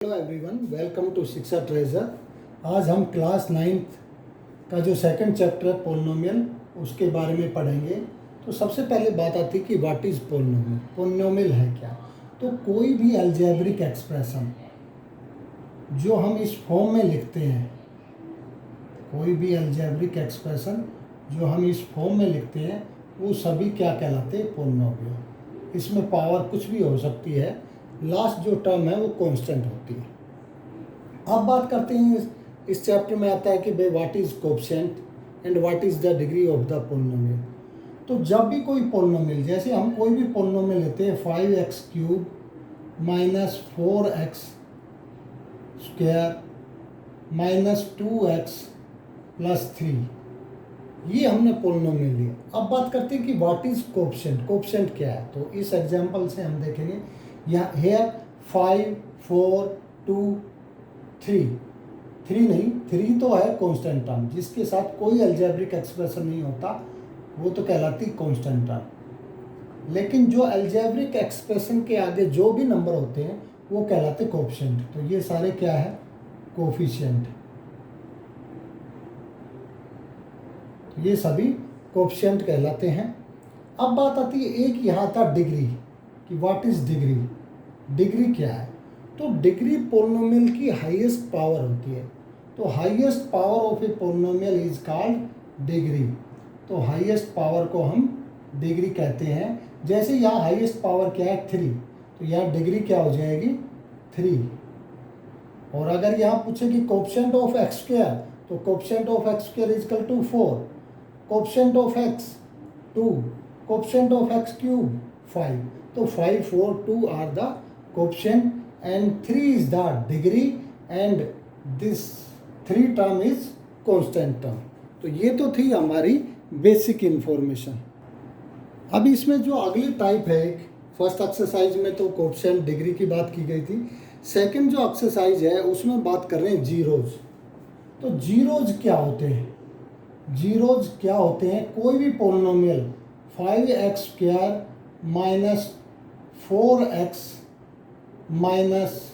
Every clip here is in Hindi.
हेलो एवरीवन, वेलकम टू शिक्षा ट्रेजर। आज हम क्लास 9th का जो सेकंड चैप्टर है पोलिनोमियल उसके बारे में पढ़ेंगे। तो सबसे पहले बात आती है कि व्हाट इज़ पोलिनोमियल। पोलिनोमियल है क्या? तो कोई भी अलजेब्रिक एक्सप्रेशन जो हम इस फॉर्म में लिखते हैं, कोई भी अलजेब्रिक एक्सप्रेशन जो हम इस फॉर्म में लिखते हैं वो सभी क्या कहलाते हैं? पोलिनोमियल। इसमें पावर कुछ भी हो सकती है, लास्ट जो टर्म है वो कांस्टेंट होती है। अब बात करते हैं, इस चैप्टर में आता है कि भाई what is coefficient and what is the degree of the polynomial. तो जब भी कोई पोलिनोमियल, जैसे हम कोई भी पोलिनोमियल लेते हैं 5x³ minus 4x square minus 2x plus 3, ये हमने पोलिनोमियल लिया। अब बात करते हैं कि व्हाट इज कोएफिशिएंट। कोएफिशिएंट क्या है? तो इस एग्जांपल से हम देखेंगे, यहाँ हेयर 5 4 2 3 नहीं, 3 तो है कांस्टेंट टर्म, जिसके साथ कोई अलजेब्रिक एक्सप्रेशन नहीं होता वो तो कहलाती कांस्टेंट टर्म। लेकिन जो अलजेब्रिक एक्सप्रेशन के आगे जो भी नंबर होते हैं वो कहलाते कोएफिशिएंट। तो ये सारे क्या है? कोएफिशिएंट। ये सभी कोएफिशिएंट कहलाते हैं। अब बात आती है, एक यहाँ था डिग्री, कि व्हाट इज डिग्री। डिग्री क्या है? तो डिग्री पोलिनोमियल की हाईएस्ट पावर होती है। तो highest power of A polynomial is called degree. तो हाईएस्ट पावर को हम डिग्री कहते हैं। जैसे यहाँ हाईएस्ट पावर क्या है? 3, तो यहाँ डिग्री क्या हो जाएगी? 3। और अगर यहाँ पूछे कि कोएफिशिएंट ऑफ एक्स स्क्वायर, तो coefficient of X square is equal to 4, coefficient of X 2, coefficient of x³ 5। तो 5 4 2 are the coefficient and 3 is the degree and this 3 term is constant term। तो ये तो थी हमारी बेसिक इंफॉर्मेशन। अब इसमें जो अगली टाइप है, फर्स्ट एक्सरसाइज में तो कोएफिशिएंट डिग्री की बात की गई थी। सेकंड जो एक्सरसाइज है उसमें बात कर रहे हैं जीरोज। तो जीरोज क्या होते हैं? जीरोज क्या होते हैं? कोई भी polynomial 5x² minus 4x minus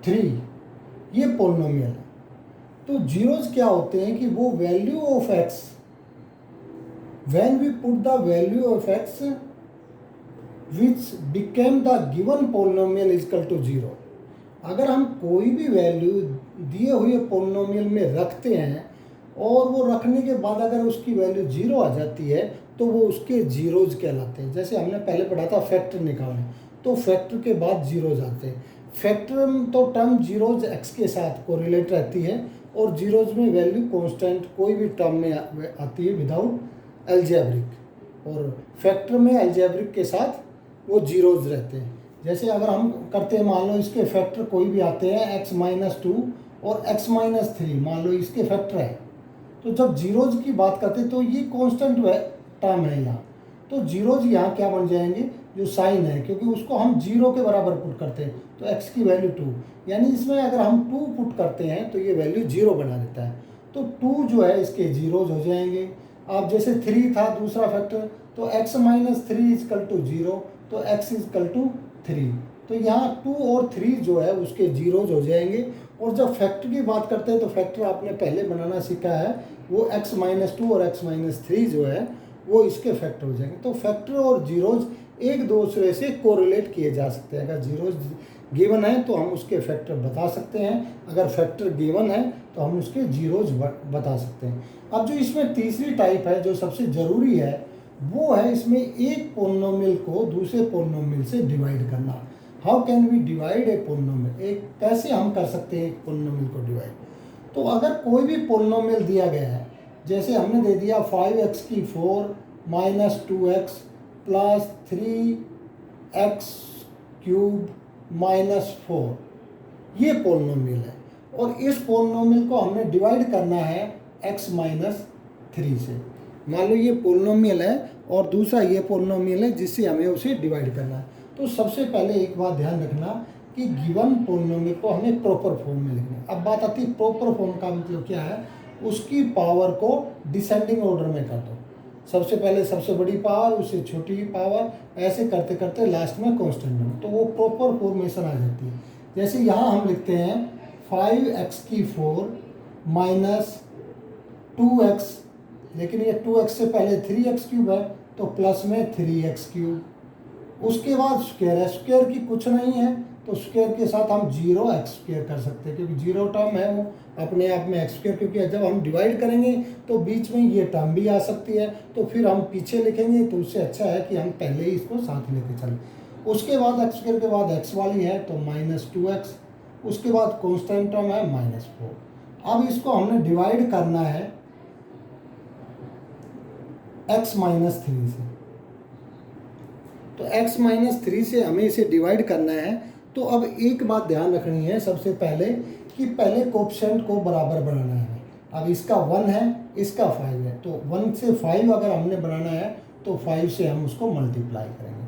3, ये पोलिनोमियल है। तो जीरोज क्या होते हैं कि वो value of x, when we put the value of x which became the given polynomial is equal to 0। अगर हम कोई भी वैल्यू दिए हुए पोलिनोमियल में रखते हैं और वो रखने के बाद अगर उसकी वैल्यू 0 आ जाती है तो वो उसके जीरोज कहलाते हैं। जैसे हमने पहले पढ़ा था फैक्टर निकालने, तो फैक्टर के बाद जीरोज आते हैं। फैक्टर तो टर्म जीरोज एक्स के साथ कोरिलेट रहती है और जीरोज में वैल्यू कांस्टेंट कोई भी टर्म में आती है विदाउट अलजेब्रिक, और फैक्टर में अलजेब्रिक के साथ वो जीरोज रहते हैं। जैसे अगर हम करते हैं, मान लो इसके फैक्टर कोई भी आते हैं x-2 और x-3, मान लो इसके फैक्टर है, तो जब जीरोज की बात करते हैं तो ये कांस्टेंट टर्म है यहाँ। तो जीरोज यहाँ क्या बन जाएंगे? जो साइन है, क्योंकि उसको हम 0 के बराबर पुट करते हैं, तो x की वैल्यू 2, यानी इसमें अगर हम 2 पुट करते हैं तो ये वैल्यू 0 बना देता है। तो 2 जो है इसके जीरोज हो जाएंगे। अब जैसे 3 था दूसरा फैक्टर, तो x-3 इज इक्वल टू 0, तो x इज इक्वल टू 3। तो यहाँ 2 और 3 जो है उसके जीरोज हो जाएंगे। और जब फैक्टर की बात करते हैं तो फैक्टर आपने पहले बनाना सीखा है, वो x-2 और x-3 जो है वो इसके फैक्टर हो जाएंगे। तो फैक्टर और जीरोज एक दूसरे से कोरिलेट किए जा सकते हैं। अगर जीरोज गिवन है तो हम उसके फैक्टर बता सकते हैं, अगर फैक्टर गिवन है तो हम उसके जीरोज बता सकते हैं। अब जो इसमें तीसरी टाइप है जो सबसे ज़रूरी है, वो है इसमें एक पोलिनोमियल को दूसरे पोलिनोमियल से डिवाइड करना। How can we divide a polynomial? एक कैसे हम कर सकते हैं एक पोलिनोमियल को डिवाइड? तो अगर कोई भी पोलिनोमियल दिया गया है, जैसे हमने दे दिया 5x³ minus 2x plus 3x³ minus 4, ये पोलिनोमियल है। और इस पोलिनोमियल को हमने डिवाइड करना है x-3 से। मान लो ये पोलिनोमियल है और दूसरा ये पोलिनोमियल है जिससे हमें उसे डिवाइड करना है। तो सबसे पहले एक बात ध्यान रखना कि गिवन पोलिनोमियल को हमें प्रॉपर फॉर्म में लिखना है। अब बात आती है प्रॉपर फॉर्म का मतलब क्या है? उसकी पावर को डिसेंडिंग ऑर्डर में कर दो। सबसे पहले सबसे बड़ी पावर, उससे छोटी पावर, ऐसे करते करते लास्ट में कांस्टेंट नंबर, तो वो प्रॉपर फॉर्मेशन आ जाती है। जैसे यहाँ हम लिखते हैं 5x4 माइनस 2x, लेकिन ये 2x से पहले 3x³ है तो प्लस में 3x³। उसके बाद स्क्वायर है, स्क्वायर की कुछ नहीं है तो स्क्वायर के साथ हम 0x² कर सकते हैं, क्योंकि जीरो टर्म है वो अपने आप में x², क्योंकि जब हम डिवाइड करेंगे तो बीच में ये टर्म भी आ सकती है, तो फिर हम पीछे लिखेंगे तो उससे अच्छा है कि हम पहले ही इसको साथ लेके चलें। उसके बाद x² के बाद x वाली है तो -2x, उसके बाद कॉन्स्टेंट टर्म है -4। अब इसको हमने डिवाइड करना है x-3 से, तो x-3 से हमें इसे डिवाइड करना है। तो अब एक बात ध्यान रखनी है सबसे पहले कि पहले कोएफिशिएंट को बराबर बनाना है। अब इसका 1 है, इसका 5 है, तो 1 से 5 अगर हमने बनाना है तो 5 से हम उसको मल्टीप्लाई करेंगे,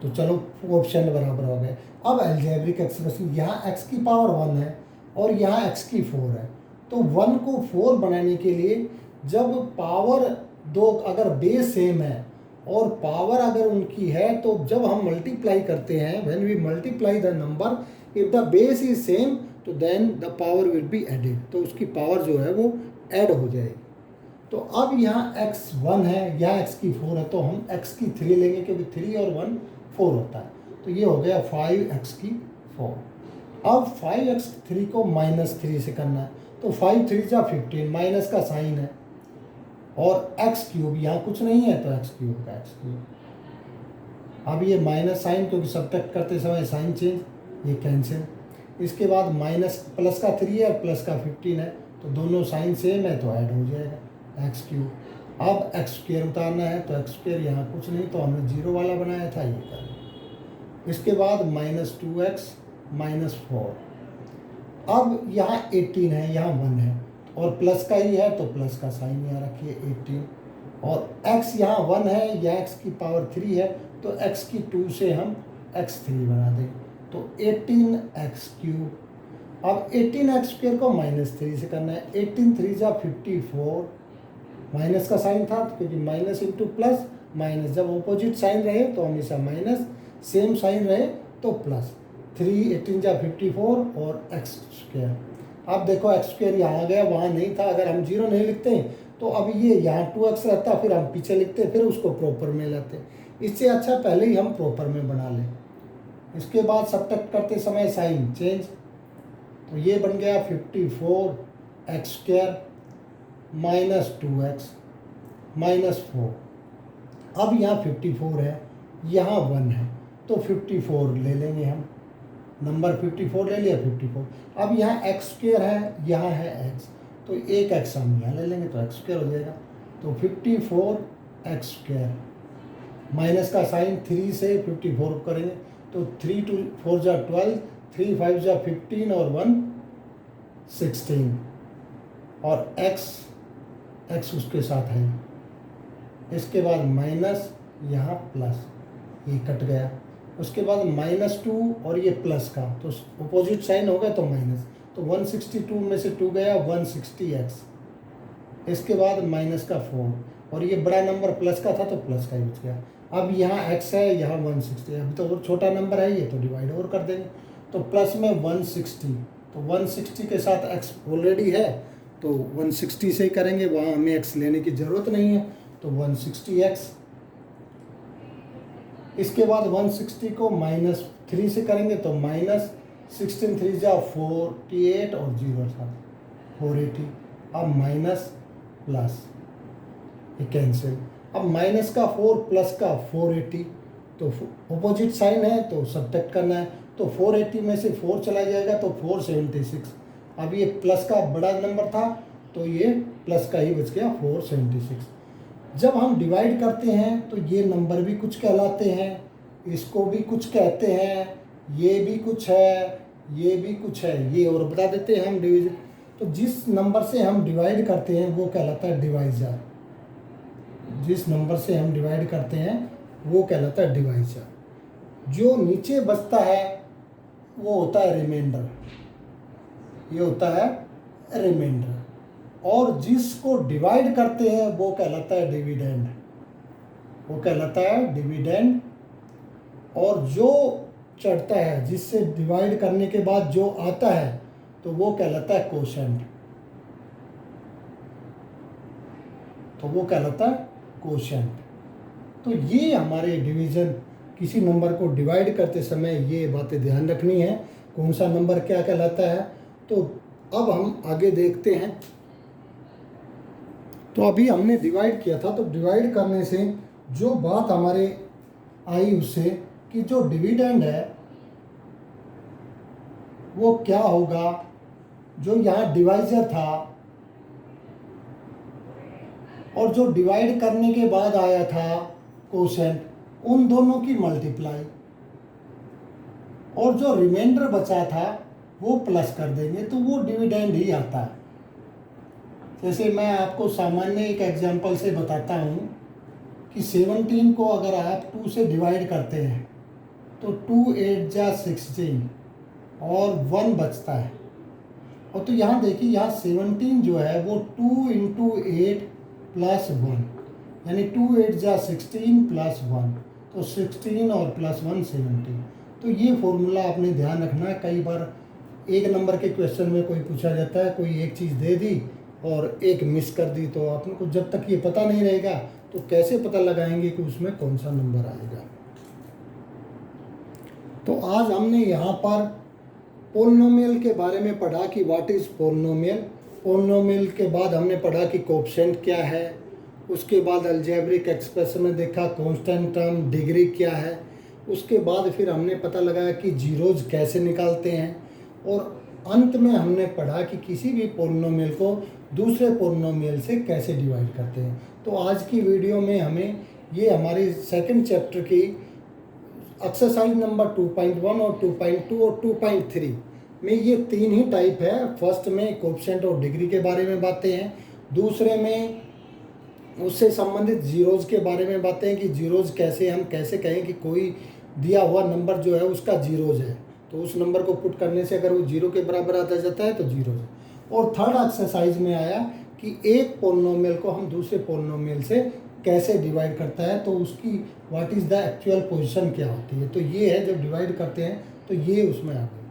तो चलो कोएफिशिएंट बराबर हो गए। अब अलजेब्रिक एक्सप्रेशन, यहाँ x की पावर 1 है और यहाँ x की 4 है, तो 1 को 4 बनाने के लिए जब पावर दो अगर बेस सेम है और पावर अगर उनकी है तो जब हम मल्टीप्लाई करते हैं, when we multiply the number if the base is same तो then the power will be added, तो उसकी पावर जो है वो ऐड हो जाएगी। तो अब यहाँ x1 है, यहाँ x की 4 है, तो हम x की 3 लेंगे क्योंकि 3 और 1 4 होता है, तो ये हो गया 5x की 4। अब 5x3 को -3 से करना है, तो 5 3 जा 15, माइनस का साइन है और x³ यहाँ कुछ नहीं है तो x³ का x³। अब ये माइनस साइन, क्योंकि सब्ट्रैक्ट करते समय साइन चेंज, ये कैंसिल। इसके बाद माइनस प्लस का 3 है, प्लस का 15 है, तो दोनों साइन सेम है तो ऐड हो जाएगा x³। अब x² उतारना है, तो x² यहाँ कुछ नहीं, तो हमने 0 वाला बनाया था, ये कर। इसके बाद -2x -4। अब यहाँ 18 है, यहाँ 1 है और प्लस का ही है तो प्लस का साइन यहाँ रखिए 18, और x यहाँ 1 है, या x की पावर 3 है तो x की 2 से हम x3 बना देंगे, तो 18x³। अब 18x² को -3 से करना है, 18 3 जा 54, माइनस का साइन था क्योंकि माइनस इंटू प्लस माइनस, जब ऑपोजिट साइन रहे तो हमेशा माइनस, सेम साइन रहे तो प्लस। 3 18 जा 54 और x²। अब देखो x² यहाँ आ गया, वहाँ नहीं था, अगर हम 0 नहीं लिखते तो अब ये यहाँ 2x रहता, फिर हम पीछे लिखते, फिर उसको प्रॉपर में लाते। इससे अच्छा पहले ही हम प्रॉपर में बना लें। इसके बाद सब्ट्रैक्ट करते समय साइन चेंज, तो ये बन गया 54x² -2x -4। अब यहाँ 54 है, यहाँ 1 है, तो 54 ले लेंगे हम, नंबर 54 ले लिया 54। अब यहाँ x² है, यहाँ है x, तो एक x हम यहाँ ले लेंगे तो x² हो जाएगा, तो 54x²। माइनस का साइन 3 से 54 करेंगे तो 3 2 4 जा 12, 3 5 जा 15 और 1 16, और x उसके साथ है। इसके बाद माइनस, यहाँ प्लस, ये कट गया। उसके बाद -2 और ये प्लस का, तो अपोजिट साइन हो गया तो माइनस, तो 162 में से 2 गया 160x। इसके बाद माइनस का 4 और ये बड़ा नंबर प्लस का था तो प्लस का ही बच गया। अब यहाँ x है, यहाँ 160, अभी तो और छोटा नंबर है, ये तो डिवाइड और कर देंगे, तो प्लस में 160, तो 160 के साथ x ऑलरेडी है तो 160 से ही करेंगे, वहाँ हमें x लेने की ज़रूरत नहीं है, तो 160x। इसके बाद 160 को -3 से करेंगे तो -16 3 जा 48 और 0 था 480। अब माइनस प्लस, ये कैंसिल। अब माइनस का 4 प्लस का 480, तो अपोजिट साइन है तो सब्ट्रैक्ट करना है, तो 480 में से 4 चला जाएगा तो 476। अब ये प्लस का बड़ा नंबर था तो ये प्लस का ही बच गया 476। जब हम डिवाइड करते हैं तो ये नंबर भी कुछ कहलाते हैं, इसको भी कुछ कहते हैं, ये भी कुछ है, ये भी कुछ है, ये और बता देते हैं हम डिवीजन। तो जिस नंबर से हम डिवाइड करते हैं वो कहलाता है डिवाइजर, जिस नंबर से हम डिवाइड करते हैं वो कहलाता है डिवाइजर। जो नीचे बचता है वो होता है रिमाइंडर, ये होता है रिमाइंडर, और जिसको डिवाइड करते हैं वो कहलाता है डिविडेंड, वो कहलाता है डिविडेंड। और जो चढ़ता है, जिससे डिवाइड करने के बाद जो आता है तो वो कहलाता है कोशेंट। तो ये हमारे डिवीज़न, किसी नंबर को डिवाइड करते समय ये बातें ध्यान रखनी है, कौन सा नंबर क्या कहलाता है। तो अब हम आगे देखते हैं। तो अभी हमने डिवाइड किया था, तो डिवाइड करने से जो बात हमारे आई उससे कि जो डिविडेंड है वो क्या होगा, जो यहाँ डिवाइजर था और जो डिवाइड करने के बाद आया था कोशेंट, उन दोनों की मल्टीप्लाई, और जो रिमाइंडर बचा था वो प्लस कर देंगे तो वो डिविडेंड ही आता है। जैसे मैं आपको सामान्य एक एग्जांपल से बताता हूँ कि 17 को अगर आप 2 से डिवाइड करते हैं तो 2 8 जा 16 और 1 बचता है। और तो यहाँ देखिए, यहाँ 17 जो है वो 2 इंटू 8 प्लस 1, यानी 2 8 जा 16 प्लस 1, तो 16 और प्लस 1 17। तो ये फॉर्मूला आपने ध्यान रखना है। कई बार एक नंबर के क्वेश्चन में कोई पूछा जाता है, कोई एक चीज़ दे दी और एक मिस कर दी, तो आपने को जब तक ये पता नहीं रहेगा तो कैसे पता लगाएंगे कि उसमें कौन सा नंबर आएगा। तो आज हमने यहाँ पर पोलिनोमियल के बारे में पढ़ा कि व्हाट इज़ पोलिनोमियल। पोलिनोमियल के बाद हमने पढ़ा कि कोएफिशिएंट क्या है, उसके बाद अलजेब्रिक एक्सप्रेशन में देखा कांस्टेंट टर्म, डिग्री क्या है, उसके बाद फिर हमने पता लगाया कि जीरोज कैसे निकालते हैं, और अंत में हमने पढ़ा कि किसी भी पोलिनोमियल को दूसरे पोलिनोमियल से कैसे डिवाइड करते हैं। तो आज की वीडियो में हमें ये हमारे सेकंड चैप्टर की एक्सरसाइज नंबर 2.1 और 2.2 और 2.3 में ये 3 ही टाइप है। फर्स्ट में कोएफिशिएंट और डिग्री के बारे में बातें हैं, दूसरे में उससे संबंधित जीरोज के बारे में बातें हैं कि जीरोज कैसे, हम कैसे कहें कि कोई दिया हुआ नंबर जो है उसका जीरोज है, तो उस नंबर को पुट करने से अगर वो जीरो के बराबर आता जाता है तो जीरोज है। और थर्ड एक्सरसाइज में आया कि एक पोलिनोमियल को हम दूसरे पोलिनोमियल से कैसे डिवाइड करता है, तो उसकी what is the actual position क्या होती है। तो ये है जब डिवाइड करते हैं तो ये उसमें आ गई।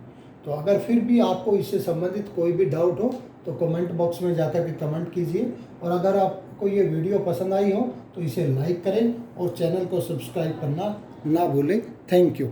तो अगर फिर भी आपको इससे संबंधित कोई भी डाउट हो तो कमेंट बॉक्स में जाकर के कमेंट कीजिए, और अगर आपको ये वीडियो पसंद आई हो तो इसे लाइक करें और चैनल को सब्सक्राइब करना ना भूलें। Thank you.